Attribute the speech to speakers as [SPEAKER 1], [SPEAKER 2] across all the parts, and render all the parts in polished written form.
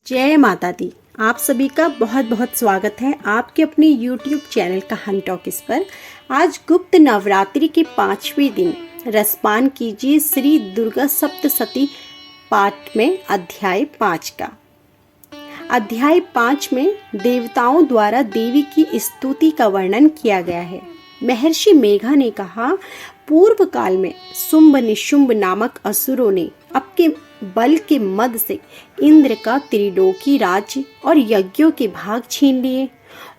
[SPEAKER 1] जय माता दी। आप सभी का बहुत बहुत स्वागत है आपके अपने YouTube चैनल कहानी टॉकीज पर। आज गुप्त नवरात्रि के 5वें दिन रसपान कीजिए श्री दुर्गा सप्तशती पाठ में अध्याय 5 का। अध्याय 5 में देवताओं द्वारा देवी की स्तुति का वर्णन किया गया है। महर्षि मेघा ने कहा, पूर्व काल में शुंभ निशुंभ नामक असुरों ने अपने बल के मद से इंद्र का त्रिलोकी राज्य और यज्ञों के भाग छीन लिए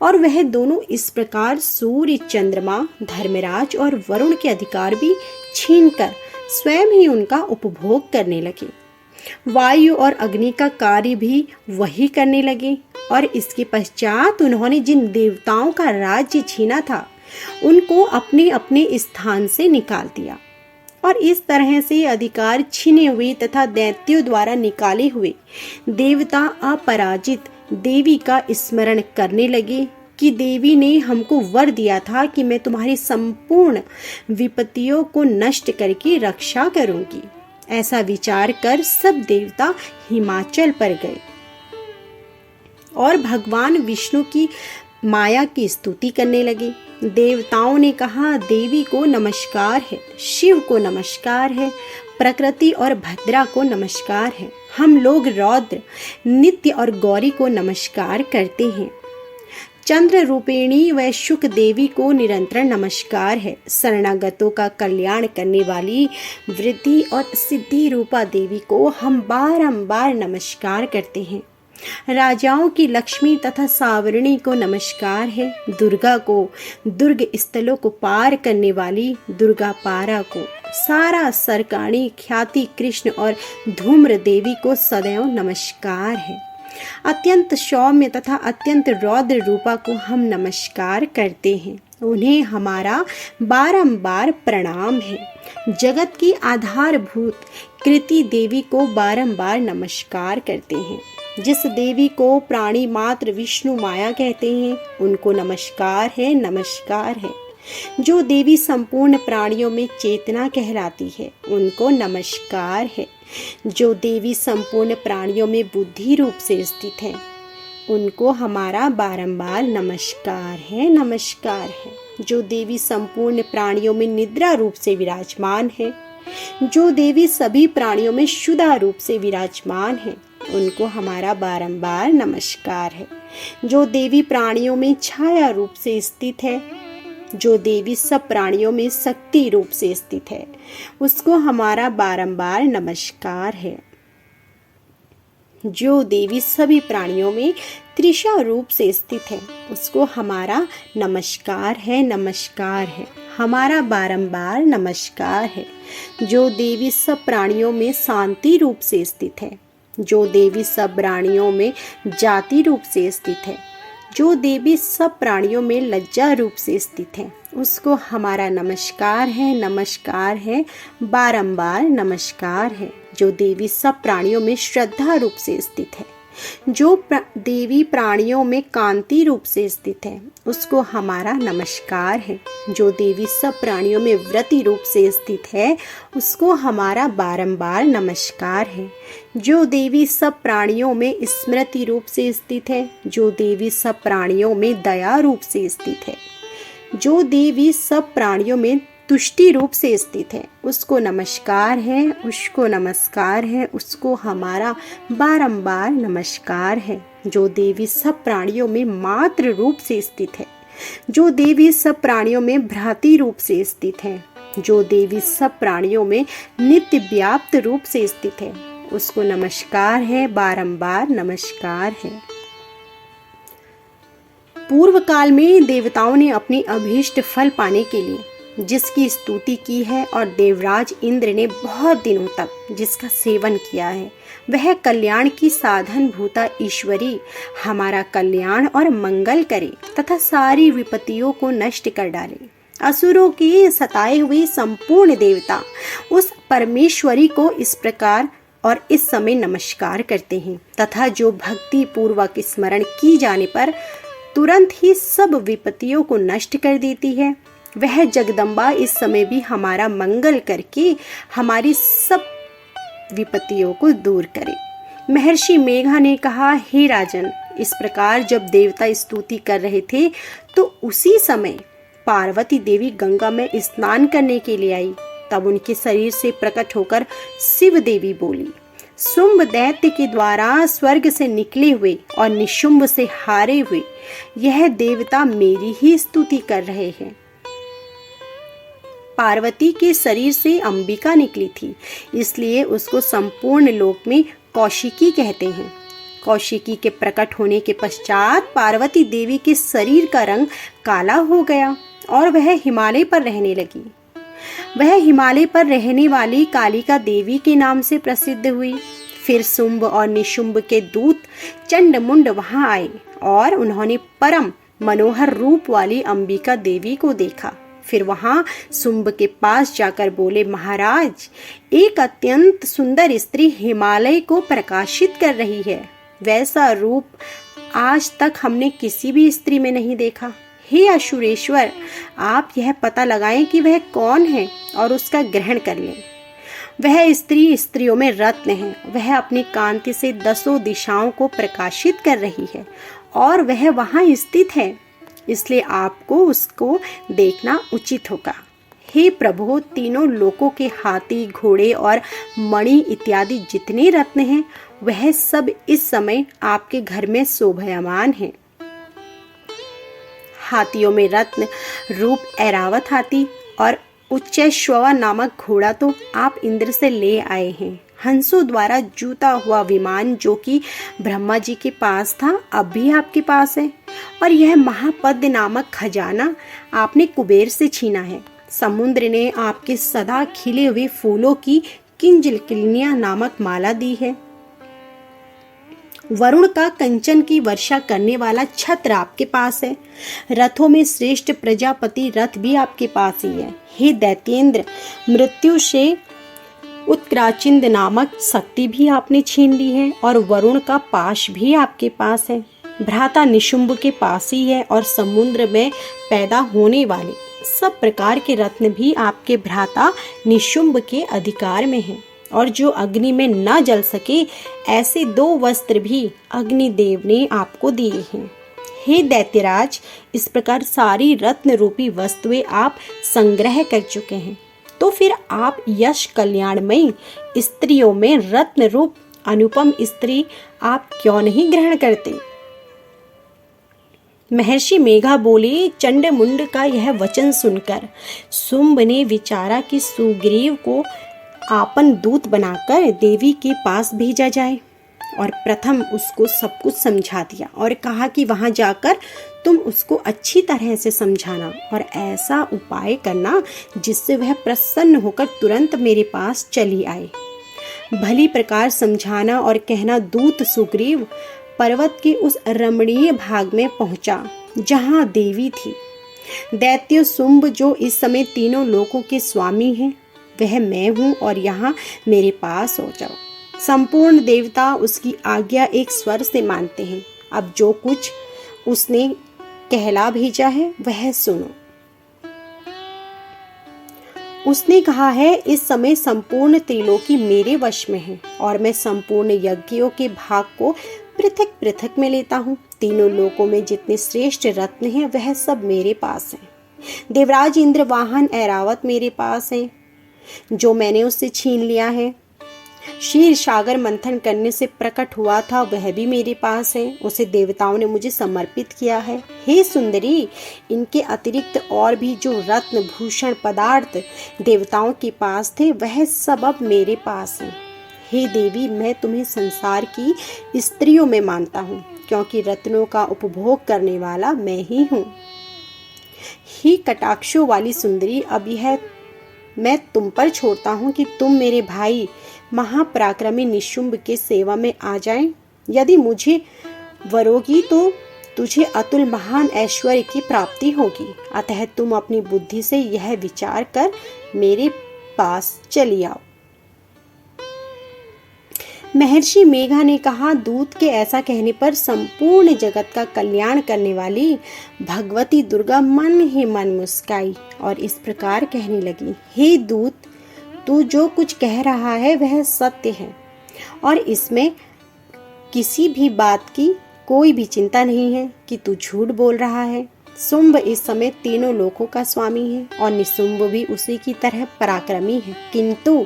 [SPEAKER 1] और वह दोनों इस प्रकार सूर्य, चंद्रमा, धर्मराज और वरुण के अधिकार भी छीनकर स्वयं ही उनका उपभोग करने लगे। वायु और अग्नि का कार्य भी वही करने लगे और इसके पश्चात उन्होंने जिन देवताओं का राज्य छीना था उनको अपने अपने स्थान से निकाल दिया और इस तरह से अधिकार छीने हुए तथा दैत्यों द्वारा निकाले हुए देवता अपराजित देवी का स्मरण करने लगे कि देवी ने हमको वर दिया था कि मैं तुम्हारी संपूर्ण विपत्तियों को नष्ट करके रक्षा करूंगी। ऐसा विचार कर सब देवता हिमाचल पर गए और भगवान विष्णु की माया की स्तुति करने लगे। देवताओं ने कहा, देवी को नमस्कार है, शिव को नमस्कार है, प्रकृति और भद्रा को नमस्कार है। हम लोग रौद्र, नित्य और गौरी को नमस्कार करते हैं। चंद्र रूपिणी व शुक देवी को निरंतर नमस्कार है। शरणागतों का कल्याण करने वाली वृद्धि और सिद्धि रूपा देवी को हम बारंबार नमस्कार करते हैं। राजाओं की लक्ष्मी तथा सावरणी को नमस्कार है। दुर्गा को, दुर्ग स्थलों को पार करने वाली दुर्गा पारा को, सारा सरकाणी ख्याति कृष्ण और धूम्र देवी को सदैव नमस्कार है। अत्यंत सौम्य तथा अत्यंत रौद्र रूपा को हम नमस्कार करते हैं। उन्हें हमारा बारंबार प्रणाम है। जगत की आधारभूत कृति देवी को बारंबार नमस्कार करते हैं। जिस देवी को प्राणी मात्र विष्णु माया कहते हैं उनको नमस्कार है, नमस्कार है। जो देवी संपूर्ण प्राणियों में चेतना कहलाती है उनको नमस्कार है। जो देवी संपूर्ण प्राणियों में बुद्धि रूप से स्थित है उनको हमारा बारंबार नमस्कार है, नमस्कार है। जो देवी संपूर्ण प्राणियों में निद्रा रूप से विराजमान है, जो देवी सभी प्राणियों में शुदा रूप से विराजमान है उनको हमारा बारंबार नमस्कार है। जो देवी प्राणियों में छाया रूप से स्थित है, जो देवी सब प्राणियों में शक्ति रूप से स्थित है उसको हमारा बारंबार नमस्कार है। जो देवी सभी प्राणियों में त्रिशा रूप से स्थित है उसको हमारा नमस्कार है, नमस्कार है, हमारा बारंबार नमस्कार है। जो देवी सब प्राणियों में शांति रूप से स्थित है, जो देवी सब प्राणियों में जाति रूप से स्थित है, जो देवी सब प्राणियों में लज्जा रूप से स्थित है उसको हमारा नमस्कार है, नमस्कार है, बारंबार नमस्कार है। जो देवी सब प्राणियों में श्रद्धा रूप से स्थित है, जो देवी प्राणियों में कांति रूप से स्थित है उसको हमारा नमस्कार है। जो देवी सब प्राणियों में व्रति रूप से स्थित है उसको हमारा बारंबार नमस्कार है। जो देवी सब प्राणियों में स्मृति रूप से स्थित है, जो देवी सब प्राणियों में दया रूप से स्थित है, जो देवी सब प्राणियों में तुष्टि रूप से स्थित है उसको नमस्कार है, उसको नमस्कार है, उसको हमारा बारंबार नमस्कार है। जो देवी सब प्राणियों में मातृ रूप से स्थित है, जो देवी सब प्राणियों में भ्रातृ रूप से स्थित है, जो देवी सब प्राणियों में नित्य व्याप्त रूप से स्थित है उसको नमस्कार है, बारंबार नमस्कार है। पूर्व काल में देवताओं ने अपनी अभीष्ट फल पाने के लिए जिसकी स्तुति की है और देवराज इंद्र ने बहुत दिनों तक जिसका सेवन किया है वह कल्याण की साधन भूता ईश्वरी हमारा कल्याण और मंगल करे तथा सारी विपत्तियों को नष्ट कर डाले। असुरों के सताए हुए संपूर्ण देवता उस परमेश्वरी को इस प्रकार और इस समय नमस्कार करते हैं तथा जो भक्ति पूर्वक स्मरण की जाने पर तुरंत ही सब विपत्तियों को नष्ट कर देती है वह जगदम्बा इस समय भी हमारा मंगल करके हमारी सब विपत्तियों को दूर करे। महर्षि मेघा ने कहा, हे राजन, इस प्रकार जब देवता स्तुति कर रहे थे तो उसी समय पार्वती देवी गंगा में स्नान करने के लिए आई। तब उनके शरीर से प्रकट होकर शिव देवी बोली, शुंभ दैत्य के द्वारा स्वर्ग से निकले हुए और निशुंभ से हारे हुए यह देवता मेरी ही स्तुति कर रहे हैं। पार्वती के शरीर से अंबिका निकली थी, इसलिए उसको संपूर्ण लोक में कौशिकी कहते हैं। कौशिकी के प्रकट होने के पश्चात पार्वती देवी के शरीर का रंग काला हो गया और वह हिमालय पर रहने लगी। वह हिमालय पर रहने वाली कालिका देवी के नाम से प्रसिद्ध हुई। फिर शुंभ और निशुंभ के दूत चंडमुंड वहां आए और उन्होंने परम मनोहर रूप वाली अंबिका देवी को देखा। फिर वहां शुंभ के पास जाकर बोले, महाराज, एक अत्यंत सुंदर स्त्री हिमालय को प्रकाशित कर रही है। वैसा रूप आज तक हमने किसी भी स्त्री में नहीं देखा। हे असुरेश्वर, आप यह पता लगाएं कि वह कौन है और उसका ग्रहण कर लें। वह स्त्री स्त्रियों में रत्न है। वह अपनी कांति से 10 दिशाओं को प्रकाशित कर रही है और वह वहां स्थित है, इसलिए आपको उसको देखना उचित होगा। हे प्रभु, तीनों लोकों के हाथी, घोड़े और मणि इत्यादि जितने रत्न हैं, वह सब इस समय आपके घर में शोभायमान हैं। हाथियों में रत्न रूप ऐरावत हाथी और उच्चैश्रवा नामक घोड़ा तो आप इंद्र से ले आए हैं। हंसों द्वारा जूता हुआ विमान जो कि ब्रह्मा जी के पास था, अब भी आपके पास है। और यह महापद्य नामक खजाना आपने कुबेर से छीना है। समुद्र ने आपके सदा खिले हुए फूलों की किंजलकिलनिया नामक माला दी है। वरुण का कंचन की वर्षा करने वाला छत्र आपके पास है। रथों में श्रेष्ठ प्रजापति रथ भी आपके पास ही है। हे दैत्येंद्र, मृत्यु से उत्क्राचिंद नामक शक्ति भी आपने छीन ली है और वरुण का पाश भी आपके पास है। भ्राता निशुंभ के पास ही है और समुद्र में पैदा होने वाले सब प्रकार के रत्न भी आपके भ्राता निशुंभ के अधिकार में हैं। और जो अग्नि में न जल सके ऐसे 2 वस्त्र भी अग्निदेव ने आपको दिए हैं। हे दैत्यराज, इस प्रकार सारी रत्न रूपी वस्तुएं आप संग्रह कर चुके हैं, तो फिर आप यश कल्याणमयी स्त्रियों में रत्न रूप अनुपम स्त्री आप क्यों नहीं ग्रहण करते? महर्षि मेघा बोले, चंडमुंड का यह वचन सुनकर शुंभ ने विचारा कि सुग्रीव को आपन दूत बनाकर देवी के पास भेजा जाए और प्रथम उसको सब कुछ समझा दिया और कहा कि वहां जाकर तुम उसको अच्छी तरह से समझाना और ऐसा उपाय करना जिससे वह प्रसन्न होकर तुरंत मेरे पास चली आए। भली प्रकार समझाना और कहना। दूत सुग्रीव पर्वत के उस रमणीय भाग में पहुंचा जहां देवी थी। दैत्य शुंभ जो इस समय तीनों लोकों के स्वामी हैं, वह मैं हूँ और यहाँ मेरे पास हो जाओ। संपूर्ण देवता उसकी आज्ञा एक स्वर से मानते हैं। अब जो कुछ उसने कहला भेजा है वह सुनो। उसने कहा है, इस समय संपूर्ण त्रिलोकी मेरे वश में है और मैं संपूर्ण यज्ञों के भाग को पृथक पृथक में लेता हूँ। तीनों लोकों में जितने श्रेष्ठ रत्न हैं वह सब मेरे पास हैं। देवराज इंद्र वाहन ऐरावत मेरे पास है जो मैंने उससे छीन लिया है। क्षीर सागर मंथन करने से प्रकट हुआ था वह भी मेरे पास है, उसे देवताओं ने मुझे समर्पित किया है। हे सुंदरी, इनके अतिरिक्त और भी जो रत्न भूषण पदार्थ देवताओं के पास थे वह सब अब मेरे पास है। हे देवी, मैं तुम्हें संसार की स्त्रियों में मानता हूँ क्योंकि रत्नों का उपभोग करने वाला मैं ही हूँ। ही कटाक्षों वाली सुंदरी, अब यह मैं तुम पर छोड़ता हूँ कि तुम मेरे भाई महापराक्रमी निशुंभ के सेवा में आ जाएं। यदि मुझे वरोगी तो तुझे अतुल महान ऐश्वर्य की प्राप्ति होगी। अतः तुम अपनी बुद्धि से यह विचार कर मेरे पास चली आओ। महर्षि मेघा ने कहा, दूत के ऐसा कहने पर संपूर्ण जगत का कल्याण करने वाली भगवती दुर्गा मन ही मन मुस्काई और इस प्रकार कहने लगी, हे दूत, तू जो कुछ कह रहा है वह सत्य है और इसमें किसी भी बात की कोई भी चिंता नहीं है कि तू झूठ बोल रहा है। शुंभ इस समय तीनों लोकों का स्वामी है और निशुंभ भी उसी की तरह पराक्रमी है, किंतु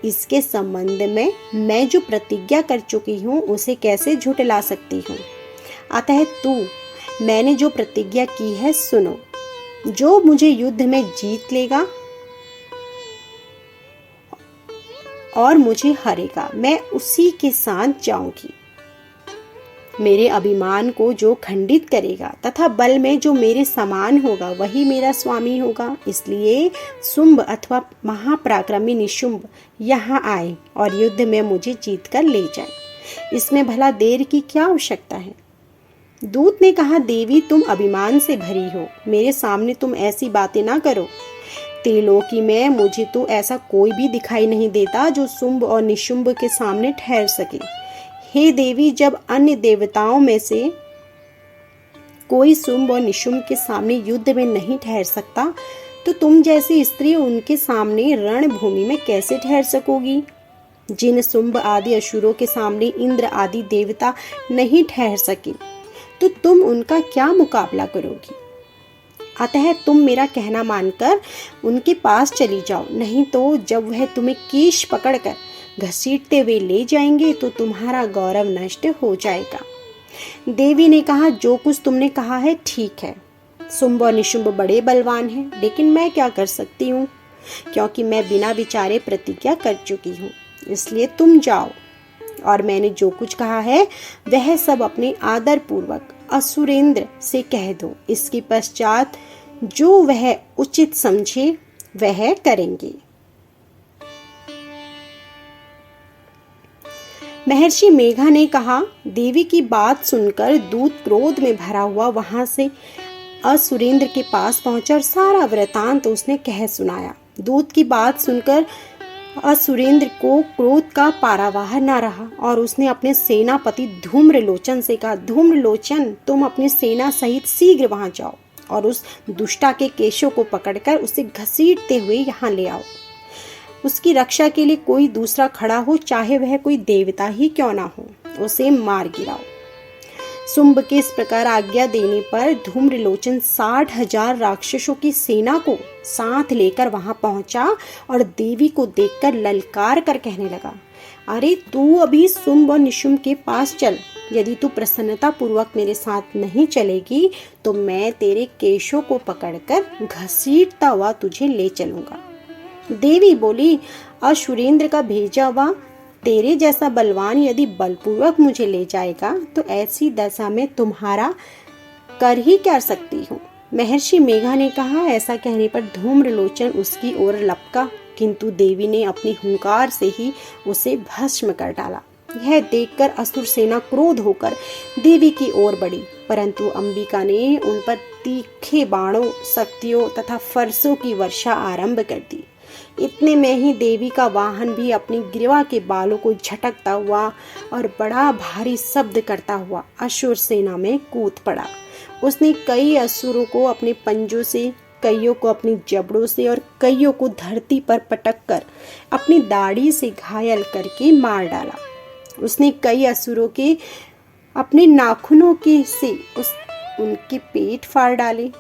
[SPEAKER 1] इसके संबंध में मैं जो प्रतिज्ञा कर चुकी हूँ उसे कैसे झुठला सकती हूँ। अतः तू मैंने जो प्रतिज्ञा की है सुनो। जो मुझे युद्ध में जीत लेगा और मुझे हरेगा, मैं उसी के साथ जाऊंगी। मेरे अभिमान को जो खंडित करेगा तथा बल में जो मेरे समान होगा वही मेरा स्वामी होगा। इसलिए शुंभ अथवा महापराक्रमी निशुंभ यहाँ आए और युद्ध में मुझे जीत कर ले जाए। इसमें भला देर की क्या आवश्यकता है। दूत ने कहा, देवी तुम अभिमान से भरी हो, मेरे सामने तुम ऐसी बातें ना करो। त्रिलोकी में मुझे तो ऐसा कोई भी दिखाई नहीं देता जो शुंभ और निशुंभ के सामने ठहर सके। हे देवी, जब अन्य देवताओं में से कोई शुंभ और निशुंभ के सामने युद्ध में नहीं ठहर सकता, तो तुम जैसी स्त्री उनके सामने रणभूमि में कैसे ठहर सकोगी। जिन शुंभ आदि असुरों के सामने इंद्र आदि देवता नहीं ठहर सके, तो तुम उनका क्या मुकाबला करोगी। अतः तुम मेरा कहना मानकर उनके पास चली जाओ, नहीं तो जब वह तुम्हें केश पकड़कर घसीटते हुए ले जाएंगे तो तुम्हारा गौरव नष्ट हो जाएगा। देवी ने कहा, जो कुछ तुमने कहा है ठीक है। शुंभ और निशुंभ बड़े बलवान हैं, लेकिन मैं क्या कर सकती हूँ, क्योंकि मैं बिना विचारे प्रतिज्ञा कर चुकी हूँ। इसलिए तुम जाओ और मैंने जो कुछ कहा है वह सब अपने आदर पूर्वक असुरेंद्र से कह दो। इसके पश्चात जो वह उचित समझे वह करेंगे। महर्षि मेघा ने कहा, देवी की बात सुनकर दूत क्रोध में भरा हुआ वहां से असुरेंद्र के पास पहुंचा और सारा वृतांत उसने कह सुनाया। दूत की बात सुनकर असुरेंद्र को क्रोध का पारावार न रहा और उसने अपने सेनापति धूम्रलोचन से कहा, धूम्रलोचन तुम अपनी सेना सहित शीघ्र वहां जाओ और उस दुष्टा के केशों को पकड़कर उसे घसीटते हुए यहाँ ले आओ। उसकी रक्षा के लिए कोई दूसरा खड़ा हो, चाहे वह कोई देवता ही क्यों ना हो, उसे मार गिराओ। शुंभ के इस प्रकार आज्ञा देने पर धूम्रलोचन 60,000 राक्षसों की सेना को साथ लेकर वहां पहुंचा और देवी को देखकर ललकार कर कहने लगा, अरे तू अभी शुंभ और निशुंभ के पास चल। यदि तू प्रसन्नता पूर्वक मेरे साथ नहीं चलेगी तो मैं तेरे केशों को पकड़कर घसीटता हुआ तुझे ले चलूंगा। देवी बोली, असुरेंद्र का भेजा हुआ तेरे जैसा बलवान यदि बलपूर्वक मुझे ले जाएगा तो ऐसी दशा में तुम्हारा कर ही क्या सकती हूँ। महर्षि मेघा ने कहा, ऐसा कहने पर धूम्रलोचन उसकी ओर लपका, किंतु देवी ने अपनी हुंकार से ही उसे भस्म कर डाला। यह देखकर असुर सेना क्रोध होकर देवी की ओर बढ़ी, परंतु अंबिका ने उन पर तीखे बाणों, शक्तियों तथा फरसों की वर्षा आरंभ कर दी। इतने में ही देवी का वाहन भी अपनी ग्रीवा के बालों को झटकता हुआ और बड़ा भारी शब्द करता हुआ असुर सेना में कूद पड़ा। उसने कई असुरों को अपने पंजों से, कईयों को अपनी जबड़ों से और कईयों को धरती पर पटक कर अपनी दाढ़ी से घायल करके मार डाला। उसने कई असुरों के अपने नाखूनों के से उनके पेट फाड़ डाले,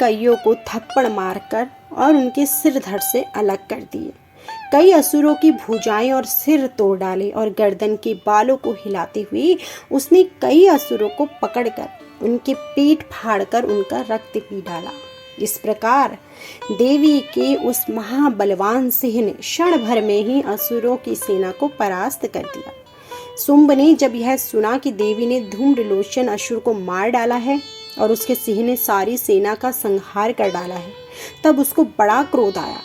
[SPEAKER 1] कईयों को थप्पड़ मारकर और उनके सिर धड़ से अलग कर दिए। कई असुरों की भुजाएं और सिर तोड़ डाले और गर्दन के बालों को हिलाते हुए उसने कई असुरों को पकड़कर उनके पेट फाड़कर उनका रक्त पी डाला। इस प्रकार देवी के उस महाबलवान सिंह ने क्षण भर में ही असुरों की सेना को परास्त कर दिया। शुंभ ने जब यह सुना कि देवी ने धूम्रलोचन असुर को मार डाला है और उसके सिंह ने सारी सेना का संहार कर डाला है, तब उसको बड़ा क्रोध आया।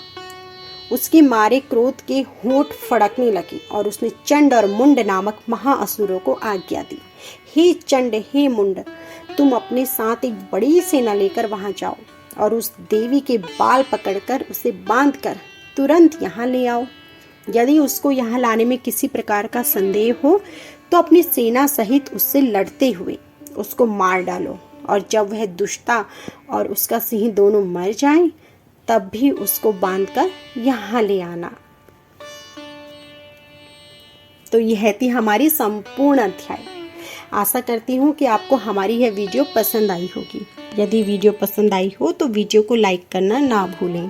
[SPEAKER 1] उसके मारे क्रोध के होंठ फड़कने लगे और उसने चंड और मुंड नामक महाअसुरों को आज्ञा दी, हे चंड, हे मुंड, तुम अपने साथ एक बड़ी सेना लेकर वहां जाओ और उस देवी के बाल पकड़कर उसे बांधकर तुरंत यहाँ ले आओ। यदि उसको यहाँ लाने में किसी प्रकार का संदेह हो तो अपनी सेना सहित उससे लड़ते हुए उसको मार डालो और जब वह दुष्टा और उसका सिंह दोनों मर जाएं, तब भी उसको बांधकर यहाँ ले आना। तो यह थी हमारी संपूर्ण अध्याय। आशा करती हूँ कि आपको हमारी यह वीडियो पसंद आई होगी। यदि वीडियो पसंद आई हो तो वीडियो को लाइक करना ना भूलें।